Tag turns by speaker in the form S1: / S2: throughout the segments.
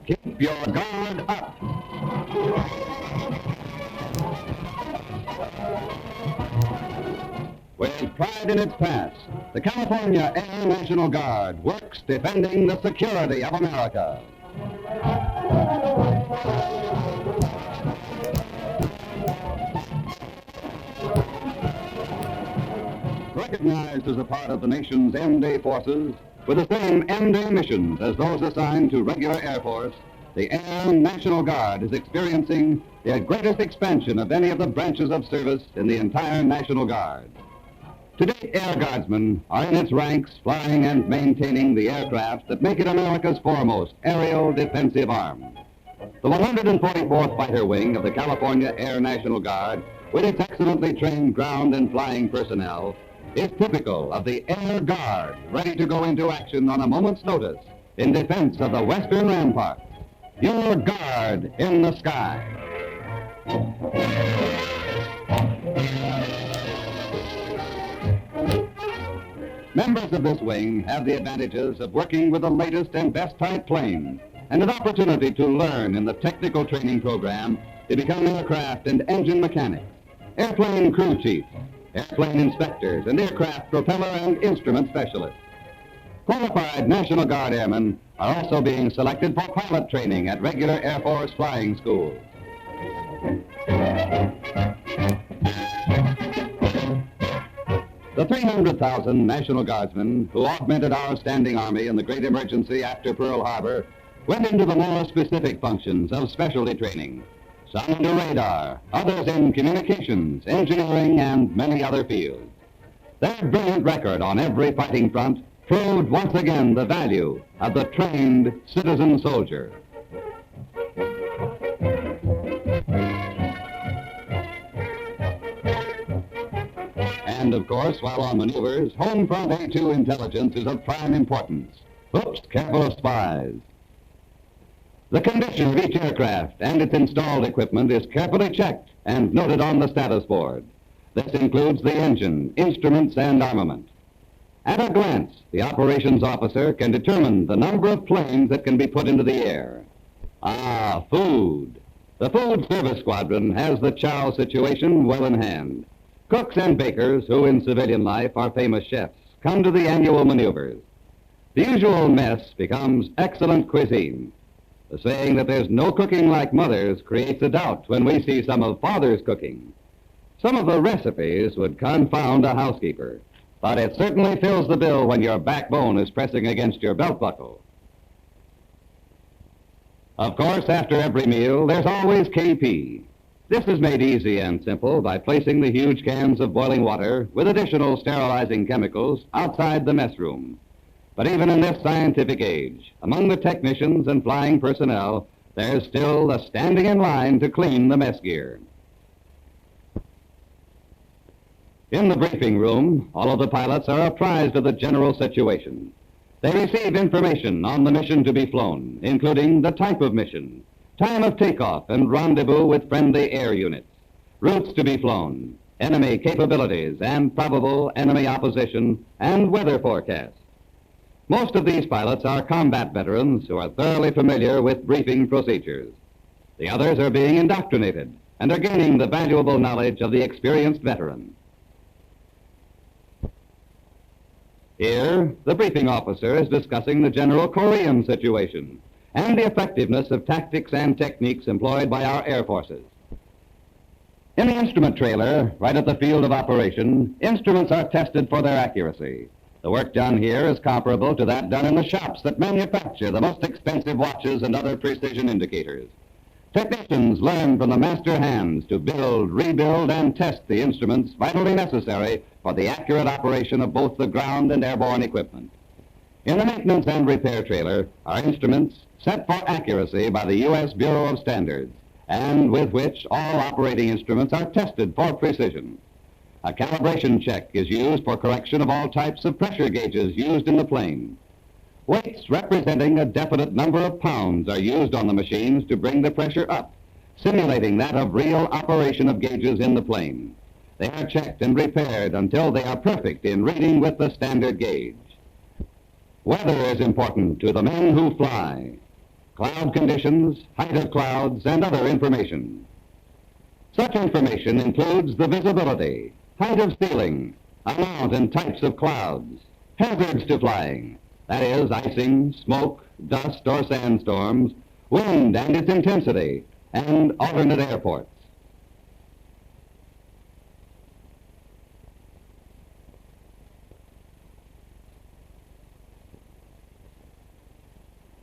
S1: Keep your guard up. With pride in its past, the California Air National Guard works defending the security of America. Recognized as a part of the nation's M-Day forces, with the same M-Day missions as those assigned to regular Air Force, the Air National Guard is experiencing the greatest expansion of any of the branches of service in the entire National Guard. Today, Air Guardsmen are in its ranks flying and maintaining the aircraft that make it America's foremost aerial defensive arm. The 144th Fighter Wing of the California Air National Guard, with its excellently trained ground and flying personnel, is typical of the Air Guard, ready to go into action on a moment's notice in defense of the Western Rampart. Your guard in the sky. Members of this wing have the advantages of working with the latest and best type planes and an opportunity to learn in the technical training program to become aircraft and engine mechanics, airplane crew chiefs, airplane inspectors, and aircraft propeller and instrument specialists. Qualified National Guard airmen are also being selected for pilot training at regular Air Force flying schools. The 300,000 National Guardsmen who augmented our standing army in the great emergency after Pearl Harbor went into the more specific functions of specialty training. Some into radar, others in communications, engineering, and many other fields. Their brilliant record on every fighting front proved once again the value of the trained citizen soldier. And of course, while on maneuvers, home front A2 intelligence is of prime importance. Oops, careful of spies. The condition of each aircraft and its installed equipment is carefully checked and noted on the status board. This includes the engine, instruments, and armament. At a glance, the operations officer can determine the number of planes that can be put into the air. Food. The Food Service Squadron has the chow situation well in hand. Cooks and bakers, who in civilian life are famous chefs, come to the annual maneuvers. The usual mess becomes excellent cuisine. The saying that there's no cooking like mother's creates a doubt when we see some of father's cooking. Some of the recipes would confound a housekeeper, but it certainly fills the bill when your backbone is pressing against your belt buckle. Of course, after every meal, there's always KP. This is made easy and simple by placing the huge cans of boiling water with additional sterilizing chemicals outside the mess room. But even in this scientific age, among the technicians and flying personnel, there's still the standing in line to clean the mess gear. In the briefing room, all of the pilots are apprised of the general situation. They receive information on the mission to be flown, including the type of mission, time of takeoff and rendezvous with friendly air units, routes to be flown, enemy capabilities and probable enemy opposition, and weather forecasts. Most of these pilots are combat veterans who are thoroughly familiar with briefing procedures. The others are being indoctrinated and are gaining the valuable knowledge of the experienced veteran. Here, the briefing officer is discussing the general Korean situation and the effectiveness of tactics and techniques employed by our air forces. In the instrument trailer, right at the field of operation, instruments are tested for their accuracy. The work done here is comparable to that done in the shops that manufacture the most expensive watches and other precision indicators. Technicians learn from the master hands to build, rebuild, and test the instruments vitally necessary for the accurate operation of both the ground and airborne equipment. In the maintenance and repair trailer are instruments set for accuracy by the U.S. Bureau of Standards, and with which all operating instruments are tested for precision. A calibration check is used for correction of all types of pressure gauges used in the plane. Weights representing a definite number of pounds are used on the machines to bring the pressure up, simulating that of real operation of gauges in the plane. They are checked and repaired until they are perfect in reading with the standard gauge. Weather is important to the men who fly. cloud conditions, height of clouds, and other information. Such information includes the visibility, height of ceiling, amount and types of clouds, hazards to flying, that is, icing, smoke, dust, or sandstorms, wind and its intensity, and alternate airports.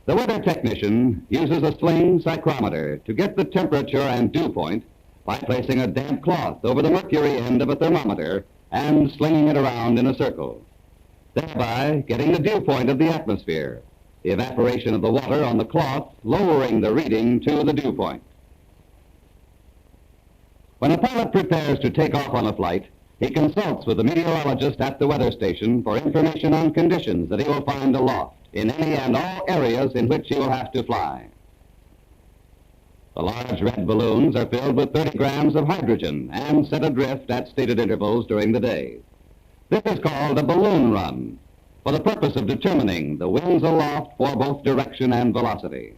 S1: The weather technician uses a sling psychrometer to get the temperature and dew point by placing a damp cloth over the mercury end of a thermometer and slinging it around in a circle, thereby getting the dew point of the atmosphere, the evaporation of the water on the cloth lowering the reading to the dew point. When a pilot prepares to take off on a flight, he consults with the meteorologist at the weather station for information on conditions that he will find aloft in any and all areas in which he will have to fly. The large red balloons are filled with 30 grams of hydrogen and set adrift at stated intervals during the day. This is called a balloon run, for the purpose of determining the winds aloft for both direction and velocity.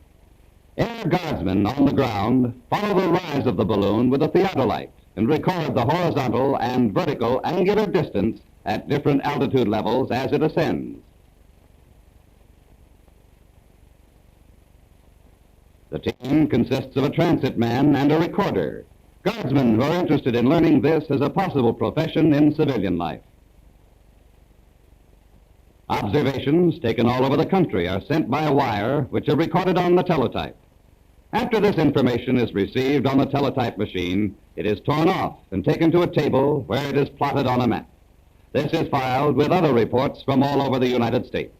S1: Air guardsmen on the ground follow the rise of the balloon with a theodolite and record the horizontal and vertical angular distance at different altitude levels as it ascends. The team consists of a transit man and a recorder, guardsmen who are interested in learning this as a possible profession in civilian life. Observations taken all over the country are sent by a wire which are recorded on the teletype. After this information is received on the teletype machine, it is torn off and taken to a table where it is plotted on a map. This is filed with other reports from all over the United States.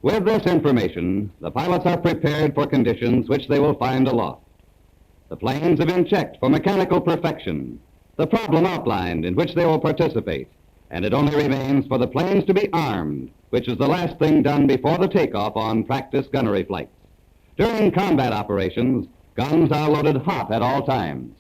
S1: With this information, the pilots are prepared for conditions which they will find aloft. The planes have been checked for mechanical perfection, the problem outlined in which they will participate, and it only remains for the planes to be armed, which is the last thing done before the takeoff on practice gunnery flights. During combat operations, guns are loaded hot at all times.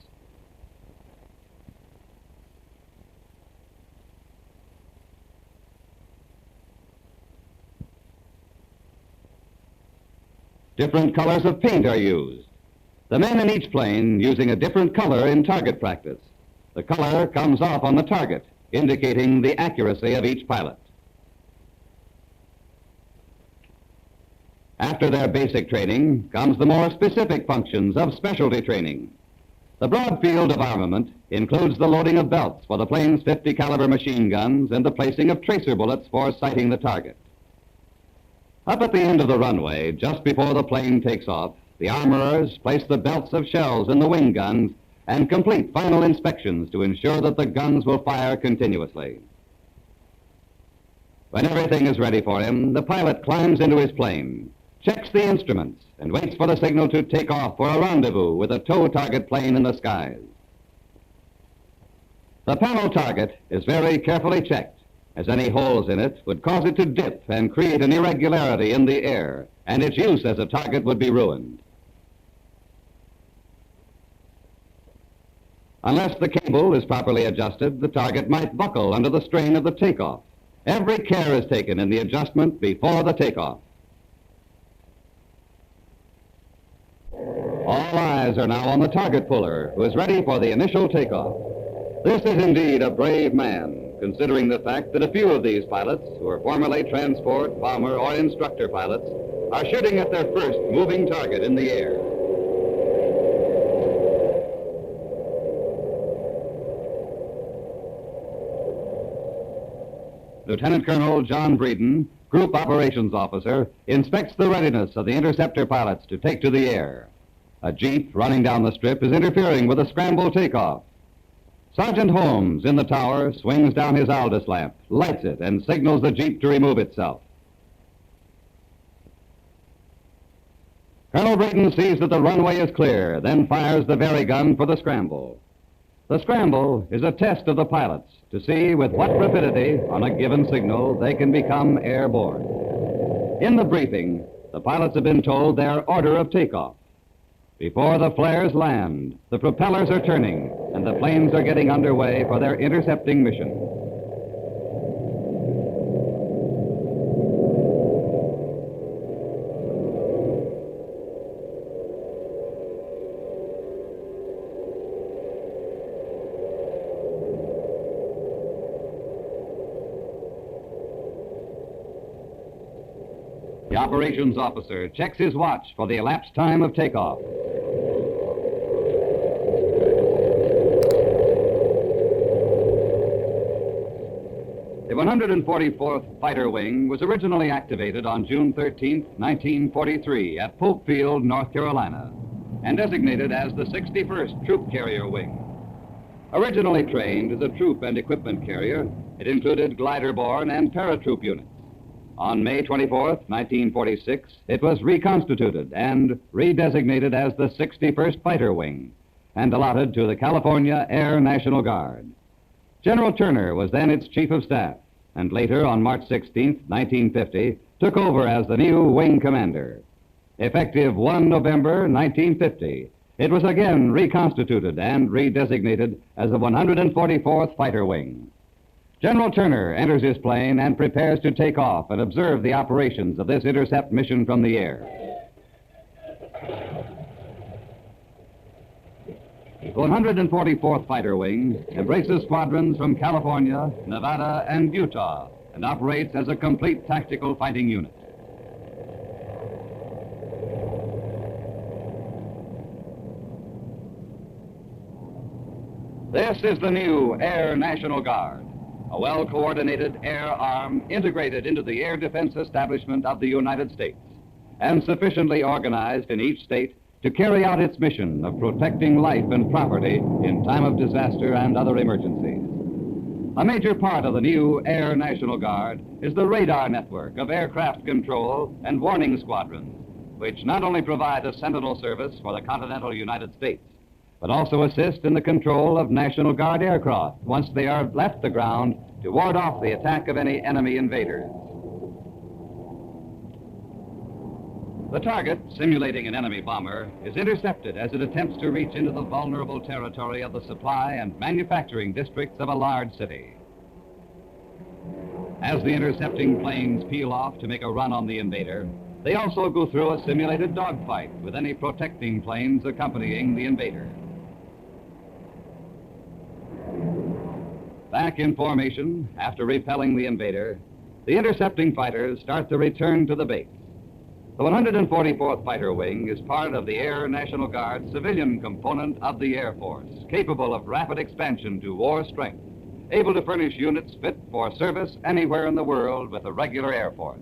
S1: Different colors of paint are used. The men in each plane using a different color in target practice. The color comes off on the target, indicating the accuracy of each pilot. After their basic training comes the more specific functions of specialty training. The broad field of armament includes the loading of belts for the plane's 50 caliber machine guns and the placing of tracer bullets for sighting the target. Up at the end of the runway, just before the plane takes off, the armorers place the belts of shells in the wing guns and complete final inspections to ensure that the guns will fire continuously. When everything is ready for him, the pilot climbs into his plane, checks the instruments, and waits for the signal to take off for a rendezvous with a tow target plane in the skies. The panel target is very carefully checked, as any holes in it would cause it to dip and create an irregularity in the air, and its use as a target would be ruined. Unless the cable is properly adjusted, the target might buckle under the strain of the takeoff. Every care is taken in the adjustment before the takeoff. All eyes are now on the target puller, who is ready for the initial takeoff. This is indeed a brave man, considering the fact that a few of these pilots, who are formerly transport, bomber, or instructor pilots, are shooting at their first moving target in the air. Lieutenant Colonel John Breeden, Group Operations Officer, inspects the readiness of the interceptor pilots to take to the air. A jeep running down the strip is interfering with a scramble takeoff. Sergeant Holmes, in the tower, swings down his Aldous lamp, lights it, and signals the jeep to remove itself. Colonel Breeden sees that the runway is clear, then fires the very gun for the scramble. The scramble is a test of the pilots to see with what rapidity, on a given signal, they can become airborne. In the briefing, the pilots have been told their order of takeoff. Before the flares land, the propellers are turning, and the planes are getting underway for their intercepting mission. operations officer checks his watch for the elapsed time of takeoff. The 144th Fighter Wing was originally activated on June 13, 1943 at Pope Field, North Carolina, and designated as the 61st Troop Carrier Wing. Originally trained as a troop and equipment carrier, it included glider-borne and paratroop units. On May 24, 1946, it was reconstituted and redesignated as the 61st Fighter Wing and allotted to the California Air National Guard. General Turner was then its chief of staff, and later, on March 16, 1950, took over as the new wing commander. Effective 1 November 1950, it was again reconstituted and redesignated as the 144th Fighter Wing. General Turner enters his plane and prepares to take off and observe the operations of this intercept mission from the air. The 144th Fighter Wing embraces squadrons from California, Nevada, and Utah, and operates as a complete tactical fighting unit. This is the new Air National Guard, a well-coordinated air arm integrated into the air defense establishment of the United States, and sufficiently organized in each state to carry out its mission of protecting life and property in time of disaster and other emergencies. A major part of the new Air National Guard is the radar network of aircraft control and warning squadrons, which not only provide a sentinel service for the continental United States, but also assist in the control of National Guard aircraft once they are left the ground to ward off the attack of any enemy invaders. The target, simulating an enemy bomber, is intercepted as it attempts to reach into the vulnerable territory of the supply and manufacturing districts of a large city. As the intercepting planes peel off to make a run on the invader, they also go through a simulated dogfight with any protecting planes accompanying the invader. Back in formation, after repelling the invader, the intercepting fighters start the return to the base. The 144th Fighter Wing is part of the Air National Guard civilian component of the Air Force, capable of rapid expansion to war strength, able to furnish units fit for service anywhere in the world with the regular Air Force.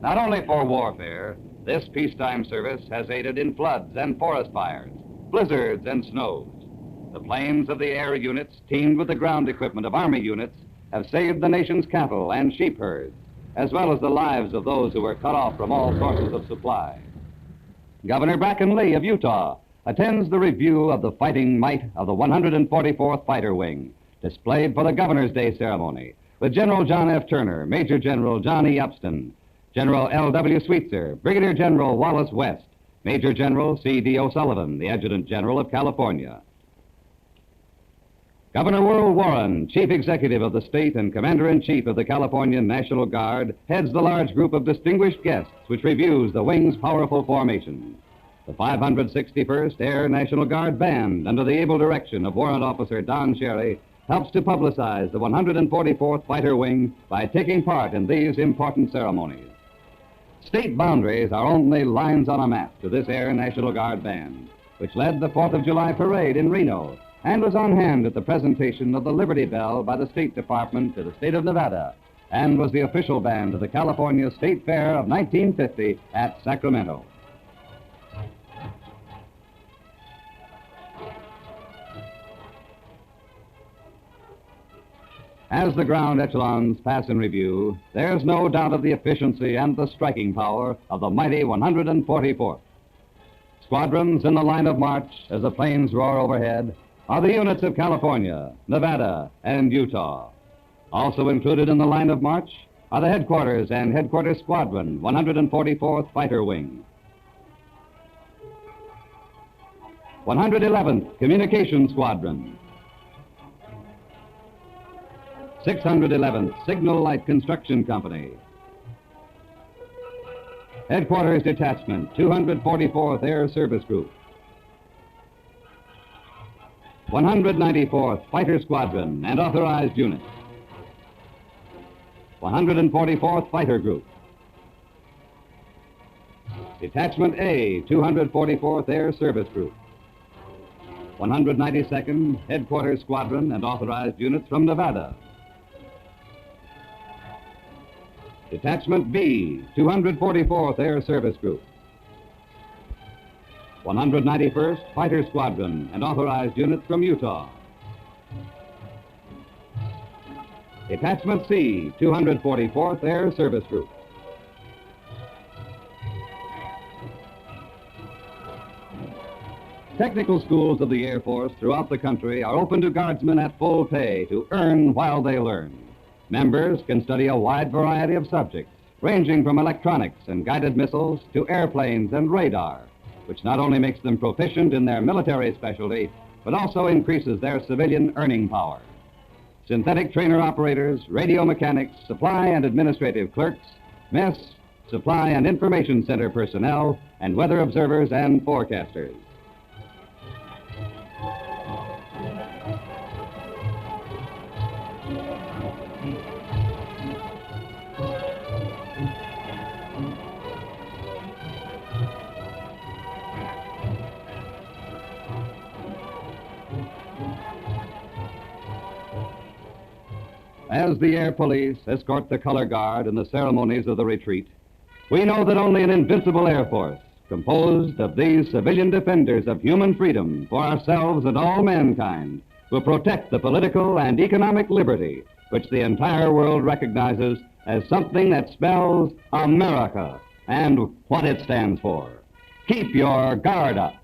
S1: Not only for warfare, this peacetime service has aided in floods and forest fires, blizzards and snows. The planes of the air units, teamed with the ground equipment of Army units, have saved the nation's cattle and sheep herds, as well as the lives of those who were cut off from all sources of supply. Governor Bracken Lee of Utah attends the review of the fighting might of the 144th Fighter Wing, displayed for the Governor's Day ceremony, with General John F. Turner, Major General John E. Upston, General L.W. Sweetser, Brigadier General Wallace West, Major General C.D. O'Sullivan, the Adjutant General of California. Governor Worrell Warren, Chief Executive of the state and Commander-in-Chief of the California National Guard, heads the large group of distinguished guests which reviews the wing's powerful formation. The 561st Air National Guard Band, under the able direction of Warrant Officer Don Sherry, helps to publicize the 144th Fighter Wing by taking part in these important ceremonies. State boundaries are only lines on a map to this Air National Guard Band, which led the 4th of July parade in Reno and was on hand at the presentation of the Liberty Bell by the State Department to the state of Nevada, and was the official band of the California State Fair of 1950 at Sacramento. As the ground echelons pass in review, there's no doubt of the efficiency and the striking power of the mighty 144th. Squadrons in the line of march as the planes roar overhead are the units of California, Nevada, and Utah. Also included in the line of march are the headquarters and headquarters squadron, 144th Fighter Wing. 111th Communications Squadron. 611th Signal Light Construction Company. Headquarters Detachment, 244th Air Service Group. 194th Fighter Squadron and authorized units. 144th Fighter Group. Detachment A, 244th Air Service Group. 192nd Headquarters Squadron and authorized units from Nevada. Detachment B, 244th Air Service Group. 191st Fighter Squadron and authorized units from Utah. Detachment C, 244th Air Service Group. Technical schools of the Air Force throughout the country are open to guardsmen at full pay to earn while they learn. Members can study a wide variety of subjects, ranging from electronics and guided missiles to airplanes and radar, which not only makes them proficient in their military specialty, but also increases their civilian earning power. Synthetic trainer operators, radio mechanics, supply and administrative clerks, mess, supply and information center personnel, and weather observers and forecasters. As the Air Police escort the color guard in the ceremonies of the retreat, we know that only an invincible Air Force, composed of these civilian defenders of human freedom for ourselves and all mankind, will protect the political and economic liberty which the entire world recognizes as something that spells America and what it stands for. Keep your guard up.